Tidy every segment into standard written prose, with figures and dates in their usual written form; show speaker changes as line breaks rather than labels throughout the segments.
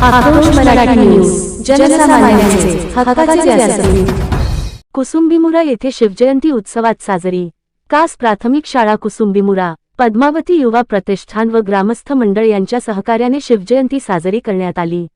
आक्रोश मराठी न्यूज, जनसामान्यांचे हक्काचे व्यासपीठ. कुसुंबीमुरा येथे शिवजयंती उत्सवात साजरी. कास प्राथमिक शाळा कुसुंबीमुरा, पद्मावती युवा प्रतिष्ठान व ग्रामस्थ मंडळ यांच्या सहकार्याने शिवजयंती साजरी करण्यात आली.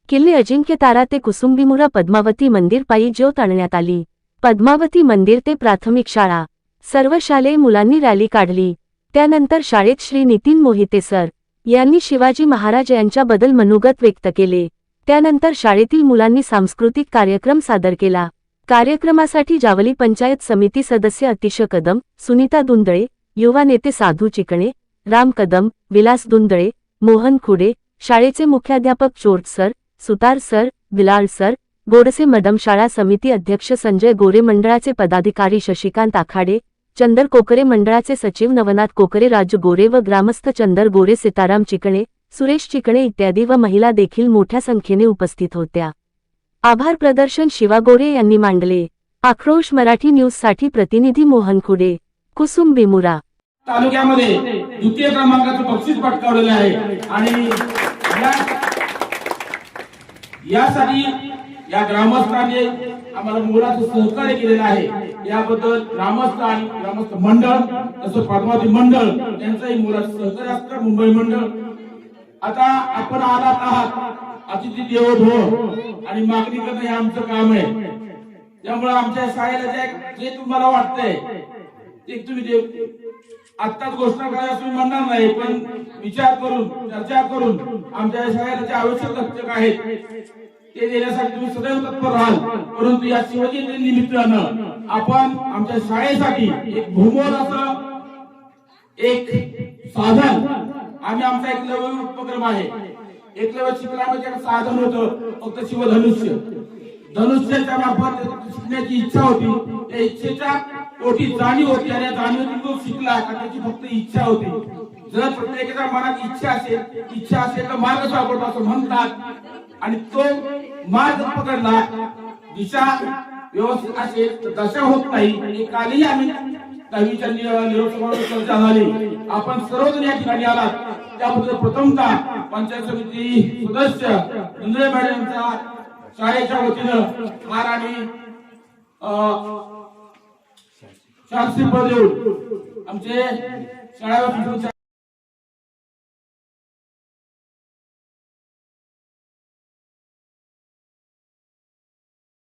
किल्ले अजिंक्यतारा ते कुसुंबीमुरा पद्मावती मंदिर पायी ज्योत आणण्यात आली. पद्मावती मंदिर ते प्राथमिक शाळा सर्व शालेय मुलांनी रॅली काढली. त्यानंतर शाळेत श्री नितीन मोहिते सर यांनी शिवाजी महाराज यांच्याबद्दल मनोगत व्यक्त केले. त्यानंतर शाळेतील मुलांनी सांस्कृतिक कार्यक्रम सादर केला. कार्यक्रमासाठी जावली पंचायत समिती सदस्य अतिश कदम, सुनीता दुंदळे, युवा नेते साधू चिकणे, राम कदम, विलास दुंदळे, मोहन खुडे, शाळेचे मुख्याध्यापक चोरट सर, सुतार सर, बिलाल सर, गोडसे मदम, शाळा समिती अध्यक्ष संजय गोरे, मंडळाचे पदाधिकारी शशिकांत आखाडे, चंदर कोकरे, मंडळाचे सचिव नवनाथ कोकरे, राजू गोरे व ग्रामस्थ चंदर गोरे, सीताराम चिकणे, सुरेश चिकणे इत्यादी व महिला देखील मोठ्या संख्येने उपस्थित होत्या. आभार प्रदर्शन शिवा गोरे यांनी मांडले. आक्रोश मराठी न्यूज साठी प्रतिनिधी मोहन खुडे, कुसुंबीमुरा.
तालुक्यामध्ये द्वितीय क्रमांकाचं बक्षीस पटकावलेलं आहे आणि यासाठी या ग्रामस्थांनी आम्हाला मोलाचं सहकार्य केलेलं आहे. याबद्दल ग्रामस्थ आणि ग्रामस्थ मंडळ तसं पद्मावती मंडळ यांचंही मोलाचं सहकार्य असतं. मुंबई मंडळ आता आपण आलात आहात अतिथी देवो भव आणि मागणी करणं हे आमचं काम आहे. त्यामुळे आमच्या शाळेला जे तुम्हाला वाटतंय ते तुम्ही आत्ताच घोषणा करायला तुम्ही म्हणणार नाही, पण विचार करून चर्चा करून आमच्या शाळेला जे आवश्यक घटक आहेत ते देण्यासाठी तुम्ही सदैव तत्पर राहाल. परंतु या शिवजयंती निमित्तानं आपण आमच्या शाळेसाठी एक भूमोल असं एक साधन आम्ही आमचा एकलव्य उपक्रम आहे. एकलव्य शिकण्याचं साधन होतं फक्त शिवधनुष्य. धनुष्याच्या मार्फत शिकण्याची इच्छा होती. त्या इच्छेच्या पोटी जाणीव होती आणि या जाणीवतून तो शिकला का त्याची फक्त इच्छा होती. जर प्रत्येकाच्या मनात इच्छा असेल तर मार्ग सापडतो असं म्हणतात आणि तो मार्ग पकडला, दिशा व्यवस्थित असेल तर दशा होत नाही. कालही आम्ही 10वीच्या निरोप चर्चा झाली. आपण सर्वजण या ठिकाणी आलात त्याबद्दल प्रथमतः पंचायत समिती सदस्य दुंदळे मॅडम यांचा शाळेच्या वतीनं हार आणि शास्त्री पद देऊन आमचे शाळा